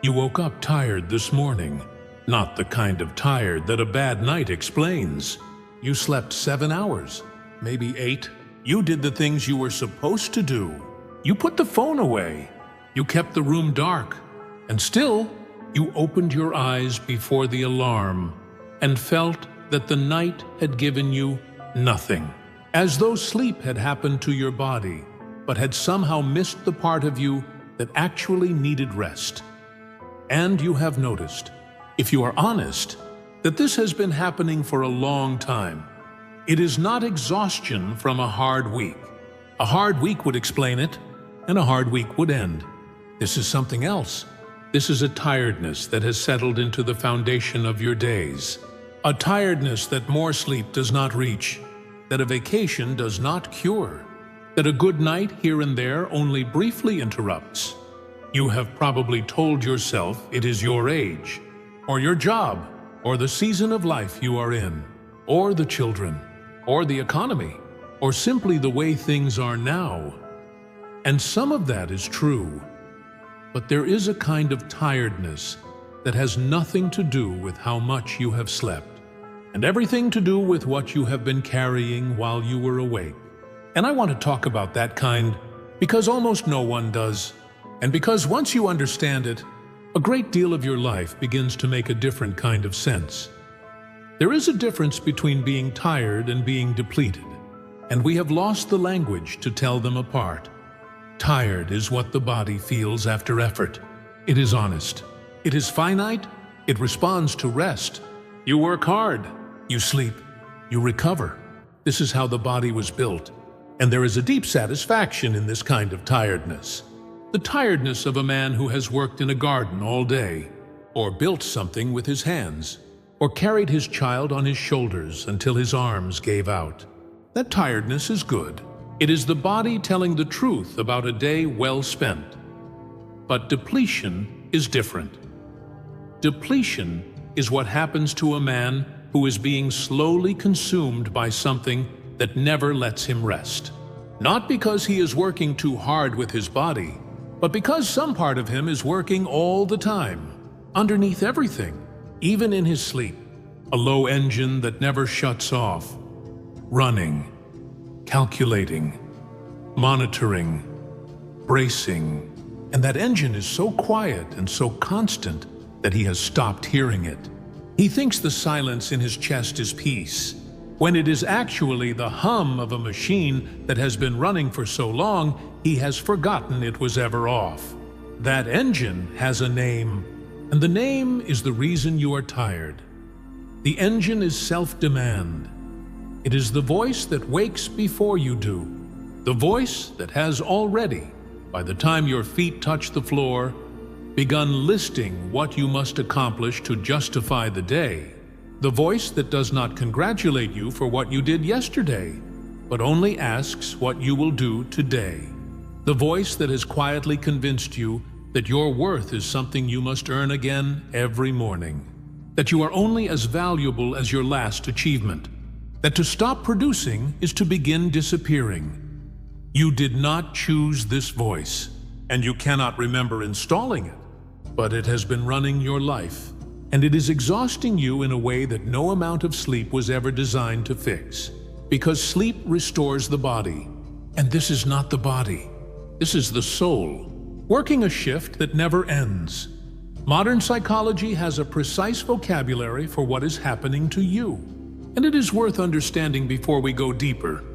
You woke up tired this morning. Not the kind of tired that a bad night explains. You slept 7 hours, maybe 8. You did the things you were supposed to do. You put the phone away. You kept the room dark. And still, you opened your eyes before the alarm and felt that the night had given you nothing. As though sleep had happened to your body, but had somehow missed the part of you that actually needed rest. And you have noticed, if you are honest, that this has been happening for a long time. It is not exhaustion from a hard week. A hard week would explain it, and a hard week would end. This is something else. This is a tiredness that has settled into the foundation of your days. A tiredness that more sleep does not reach, that a vacation does not cure, that a good night here and there only briefly interrupts. You have probably told yourself it is your age, or your job, or the season of life you are in, or the children, or the economy, or simply the way things are now. And some of that is true. But there is a kind of tiredness that has nothing to do with how much you have slept, and everything to do with what you have been carrying while you were awake. And I want to talk about that kind because almost no one does, and because once you understand it, a great deal of your life begins to make a different kind of sense. There is a difference between being tired and being depleted, and we have lost the language to tell them apart. Tired is what the body feels after effort. It is honest. It is finite. It responds to rest. You work hard. You sleep. You recover. This is how the body was built. And there is a deep satisfaction in this kind of tiredness. The tiredness of a man who has worked in a garden all day, or built something with his hands, or carried his child on his shoulders until his arms gave out. That tiredness is good. It is the body telling the truth about a day well spent. But depletion is different. Depletion is what happens to a man who is being slowly consumed by something that never lets him rest. Not because he is working too hard with his body, but because some part of him is working all the time, underneath everything, even in his sleep. A low engine that never shuts off, running, calculating, monitoring, bracing, and that engine is so quiet and so constant that he has stopped hearing it. He thinks the silence in his chest is peace, when it is actually the hum of a machine that has been running for so long he has forgotten it was ever off. That engine has a name, and the name is the reason you are tired. The engine is self-demand. It is the voice that wakes before you do, the voice that has already, by the time your feet touch the floor, begun listing what you must accomplish to justify the day, the voice that does not congratulate you for what you did yesterday, but only asks what you will do today, the voice that has quietly convinced you that your worth is something you must earn again every morning, that you are only as valuable as your last achievement, that to stop producing is to begin disappearing. You did not choose this voice, and you cannot remember installing it, but it has been running your life, and it is exhausting you in a way that no amount of sleep was ever designed to fix, because sleep restores the body, and this is not the body. This is the soul, working a shift that never ends. Modern psychology has a precise vocabulary for what is happening to you. And it is worth understanding before we go deeper.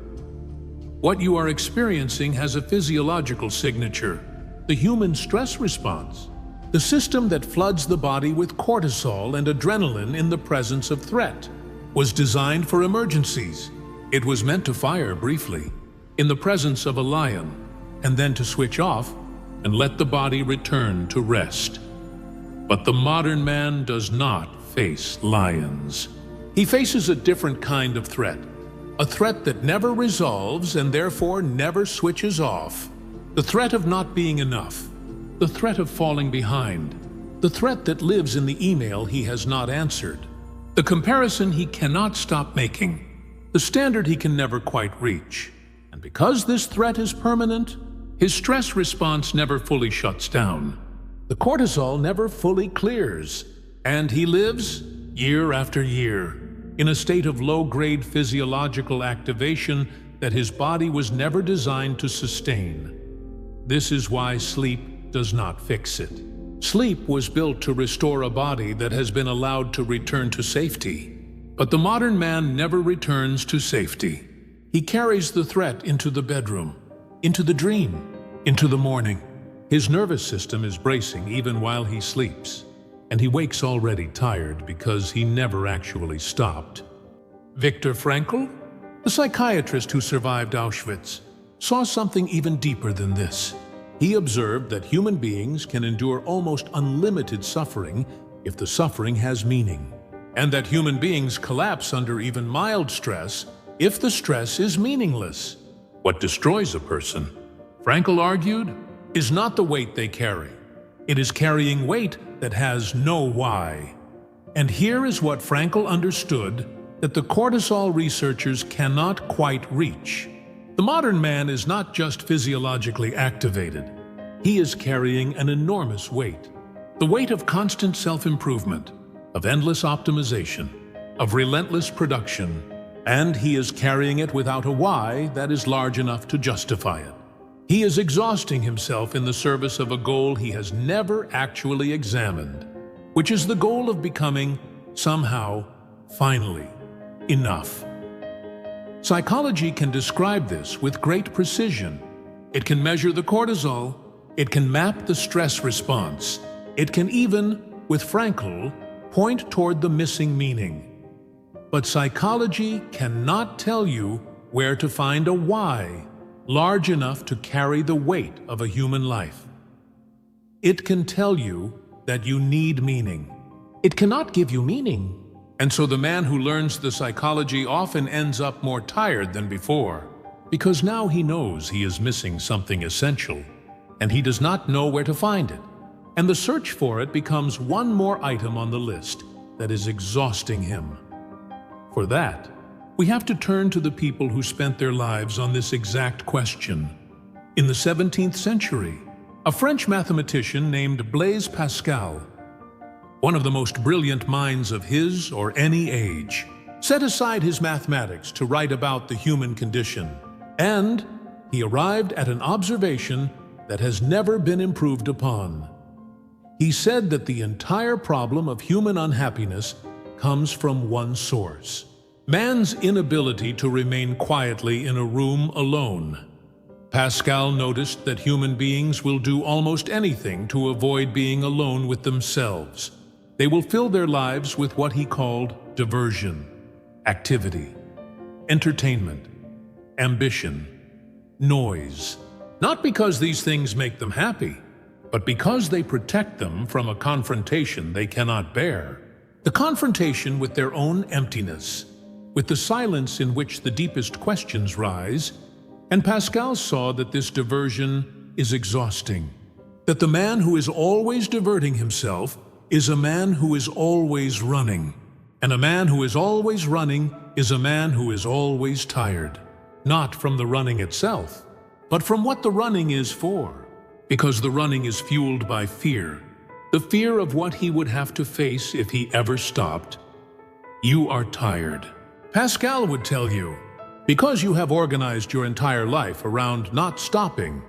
What you are experiencing has a physiological signature, the human stress response, the system that floods the body with cortisol and adrenaline in the presence of threat, was designed for emergencies. It was meant to fire briefly, in the presence of a lion, and then to switch off and let the body return to rest. But the modern man does not face lions. He faces a different kind of threat, a threat that never resolves and therefore never switches off. The threat of not being enough, the threat of falling behind, the threat that lives in the email he has not answered, the comparison he cannot stop making, the standard he can never quite reach. And because this threat is permanent, his stress response never fully shuts down. The cortisol never fully clears, and he lives, year after year, in a state of low-grade physiological activation that his body was never designed to sustain. This is why sleep does not fix it. Sleep was built to restore a body that has been allowed to return to safety. But the modern man never returns to safety. He carries the threat into the bedroom, into the dream, into the morning. His nervous system is bracing even while he sleeps, and he wakes already tired because he never actually stopped. Viktor Frankl, the psychiatrist who survived Auschwitz, saw something even deeper than this. He observed that human beings can endure almost unlimited suffering if the suffering has meaning, and that human beings collapse under even mild stress if the stress is meaningless. What destroys a person, Frankl argued, is not the weight they carry. It is carrying weight that has no why. And here is what Frankl understood that the cortisol researchers cannot quite reach. The modern man is not just physiologically activated. He is carrying an enormous weight. The weight of constant self-improvement, of endless optimization, of relentless production, and he is carrying it without a why that is large enough to justify it. He is exhausting himself in the service of a goal he has never actually examined, which is the goal of becoming, somehow, finally, enough. Psychology can describe this with great precision. It can measure the cortisol, it can map the stress response, it can even, with Frankl, point toward the missing meaning. But psychology cannot tell you where to find a why large enough to carry the weight of a human life. It can tell you that you need meaning. It cannot give you meaning. And so the man who learns the psychology often ends up more tired than before, because now he knows he is missing something essential, and he does not know where to find it. And the search for it becomes one more item on the list that is exhausting him. For that, we have to turn to the people who spent their lives on this exact question. In the 17th century, a French mathematician named Blaise Pascal, one of the most brilliant minds of his or any age, set aside his mathematics to write about the human condition, and he arrived at an observation that has never been improved upon. He said that the entire problem of human unhappiness comes from one source: man's inability to remain quietly in a room alone. Pascal noticed that human beings will do almost anything to avoid being alone with themselves. They will fill their lives with what he called diversion, activity, entertainment, ambition, noise. Not because these things make them happy, but because they protect them from a confrontation they cannot bear. The confrontation with their own emptiness, with the silence in which the deepest questions rise. And Pascal saw that this diversion is exhausting, that the man who is always diverting himself is a man who is always running, and a man who is always running is a man who is always tired, not from the running itself, but from what the running is for, because the running is fueled by fear, the fear of what he would have to face if he ever stopped. You are tired. Pascal would tell you, because you have organized your entire life around not stopping,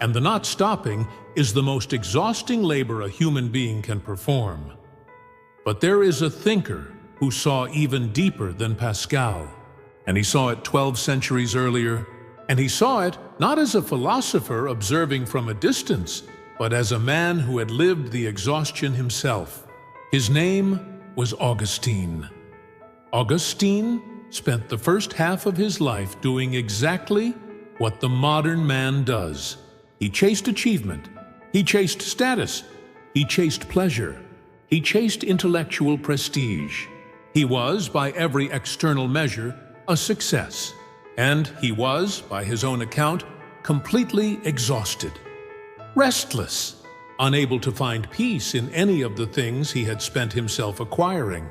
and the not stopping is the most exhausting labor a human being can perform. But there is a thinker who saw even deeper than Pascal, and he saw it 12 centuries earlier, and he saw it not as a philosopher observing from a distance, but as a man who had lived the exhaustion himself. His name was Augustine. Augustine spent the first half of his life doing exactly what the modern man does. He chased achievement, he chased status, he chased pleasure, he chased intellectual prestige. He was, by every external measure, a success, and he was, by his own account, completely exhausted, restless, unable to find peace in any of the things he had spent himself acquiring.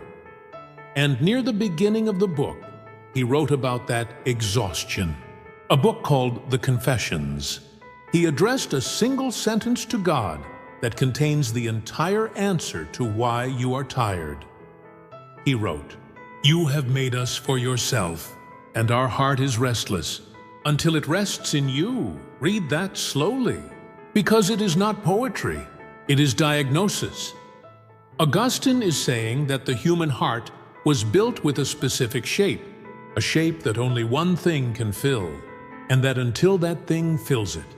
And near the beginning of the book, he wrote about that exhaustion, a book called The Confessions. He addressed a single sentence to God that contains the entire answer to why you are tired. He wrote, "You have made us for yourself, and our heart is restless until it rests in you." Read that slowly, because it is not poetry, it is diagnosis. Augustine is saying that the human heart was built with a specific shape, a shape that only one thing can fill, and that until that thing fills it,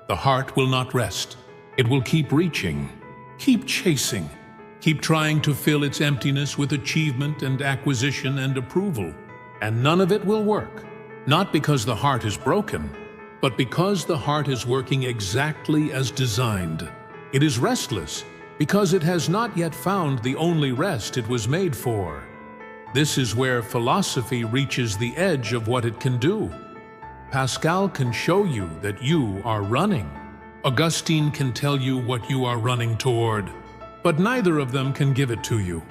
the heart will not rest. It will keep reaching, keep chasing, keep trying to fill its emptiness with achievement and acquisition and approval. And none of it will work, not because the heart is broken, but because the heart is working exactly as designed. It is restless because it has not yet found the only rest it was made for. This is where philosophy reaches the edge of what it can do. Pascal can show you that you are running. Augustine can tell you what you are running toward, but neither of them can give it to you.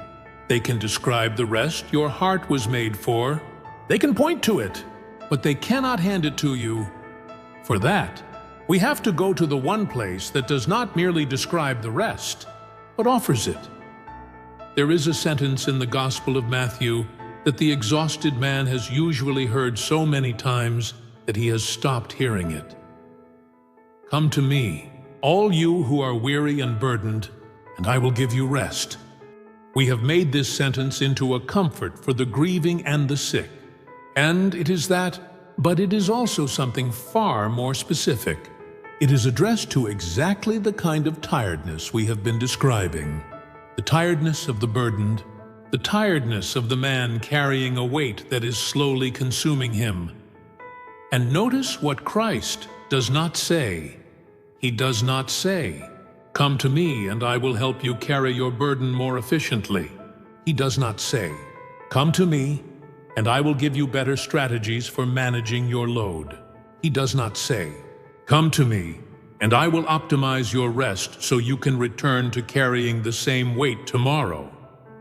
They can describe the rest your heart was made for. They can point to it, but they cannot hand it to you. For that, we have to go to the one place that does not merely describe the rest, but offers it. There is a sentence in the Gospel of Matthew that the exhausted man has usually heard so many times that he has stopped hearing it. "Come to me, all you who are weary and burdened, and I will give you rest." We have made this sentence into a comfort for the grieving and the sick. And it is that, but it is also something far more specific. It is addressed to exactly the kind of tiredness we have been describing. The tiredness of the burdened, the tiredness of the man carrying a weight that is slowly consuming him. And notice what Christ does not say. He does not say, "Come to me and I will help you carry your burden more efficiently." He does not say, "Come to me and I will give you better strategies for managing your load." He does not say, "Come to me and I will optimize your rest so you can return to carrying the same weight tomorrow."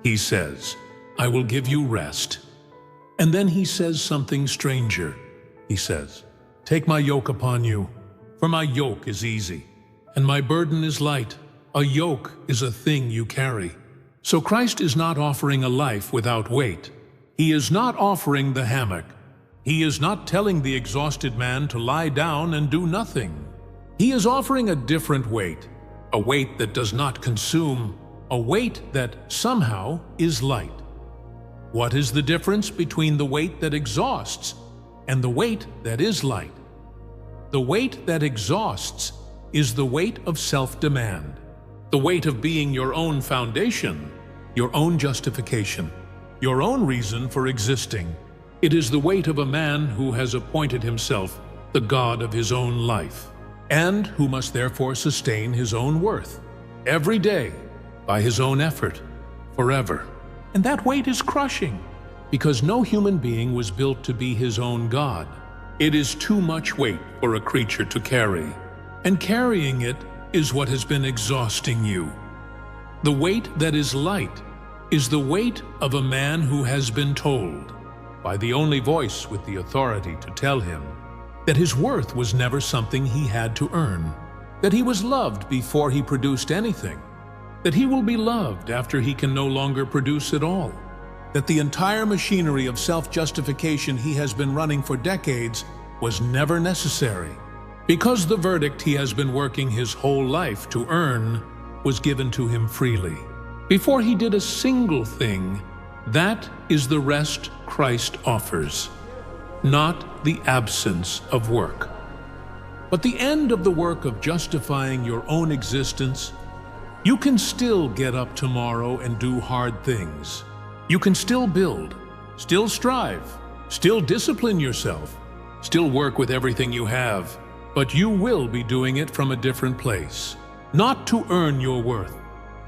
He says, "I will give you rest." And then he says something stranger. He says, "Take my yoke upon you, for my yoke is easy, and my burden is light." A yoke is a thing you carry. So Christ is not offering a life without weight. He is not offering the hammock. He is not telling the exhausted man to lie down and do nothing. He is offering a different weight, a weight that does not consume, a weight that somehow is light. What is the difference between the weight that exhausts and the weight that is light? The weight that exhausts is the weight of self-demand, the weight of being your own foundation, your own justification, your own reason for existing. It is the weight of a man who has appointed himself the God of his own life, and who must therefore sustain his own worth, every day, by his own effort, forever. And that weight is crushing, because no human being was built to be his own God. It is too much weight for a creature to carry, and carrying it is what has been exhausting you. The weight that is light is the weight of a man who has been told, by the only voice with the authority to tell him, that his worth was never something he had to earn, that he was loved before he produced anything, that he will be loved after he can no longer produce at all, that the entire machinery of self-justification he has been running for decades was never necessary, because the verdict he has been working his whole life to earn was given to him freely. Before he did a single thing, that is the rest Christ offers, not the absence of work. But the end of the work of justifying your own existence, you can still get up tomorrow and do hard things. You can still build, still strive, still discipline yourself, still work with everything you have, but you will be doing it from a different place. Not to earn your worth,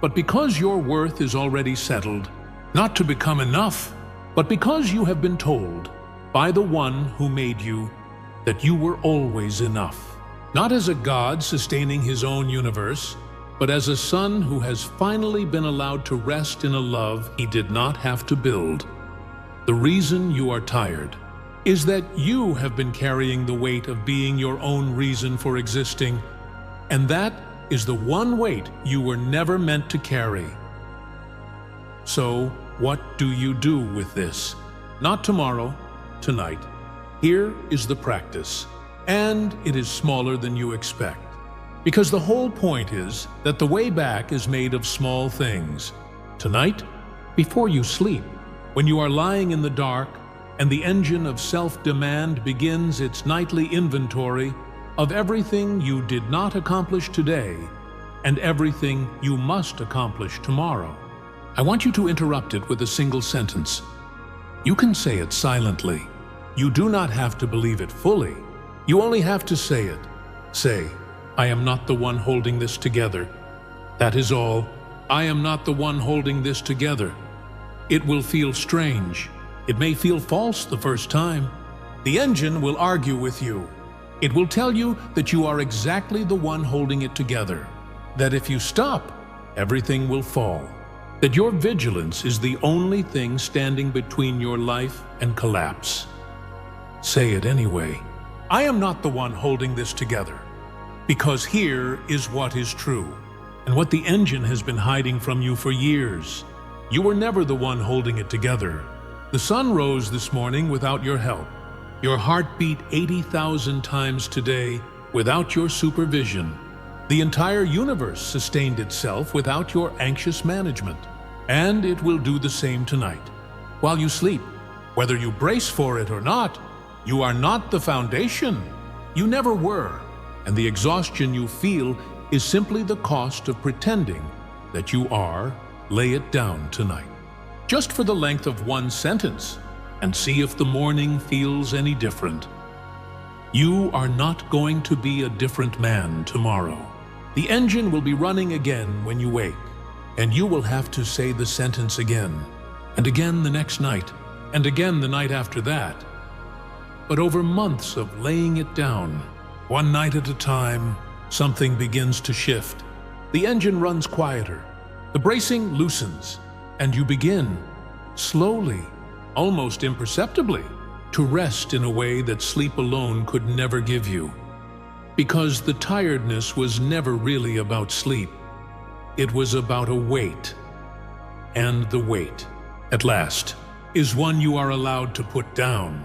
but because your worth is already settled. Not to become enough, but because you have been told by the one who made you that you were always enough. Not as a God sustaining his own universe, but as a son who has finally been allowed to rest in a love he did not have to build. The reason you are tired is that you have been carrying the weight of being your own reason for existing, and that is the one weight you were never meant to carry. So, what do you do with this? Not tomorrow, tonight. Here is the practice, and it is smaller than you expect. Because the whole point is that the way back is made of small things. Tonight, before you sleep, when you are lying in the dark and the engine of self-demand begins its nightly inventory of everything you did not accomplish today and everything you must accomplish tomorrow, I want you to interrupt it with a single sentence. You can say it silently. You do not have to believe it fully. You only have to say it. Say, I am not the one holding this together. That is all. I am not the one holding this together. It will feel strange. It may feel false the first time. The engine will argue with you. It will tell you that you are exactly the one holding it together. That if you stop, everything will fall. That your vigilance is the only thing standing between your life and collapse. Say it anyway. I am not the one holding this together. Because here is what is true, and what the engine has been hiding from you for years. You were never the one holding it together. The sun rose this morning without your help. Your heart beat 80,000 times today without your supervision. The entire universe sustained itself without your anxious management. And it will do the same tonight. While you sleep, whether you brace for it or not, you are not the foundation. You never were. And the exhaustion you feel is simply the cost of pretending that you are. Lay it down tonight. Just for the length of one sentence, and see if the morning feels any different. You are not going to be a different man tomorrow. The engine will be running again when you wake, and you will have to say the sentence again, and again the next night, and again the night after that. But over months of laying it down, one night at a time, something begins to shift. The engine runs quieter, the bracing loosens, and you begin, slowly, almost imperceptibly, to rest in a way that sleep alone could never give you. Because the tiredness was never really about sleep. It was about a weight. And the weight, at last, is one you are allowed to put down.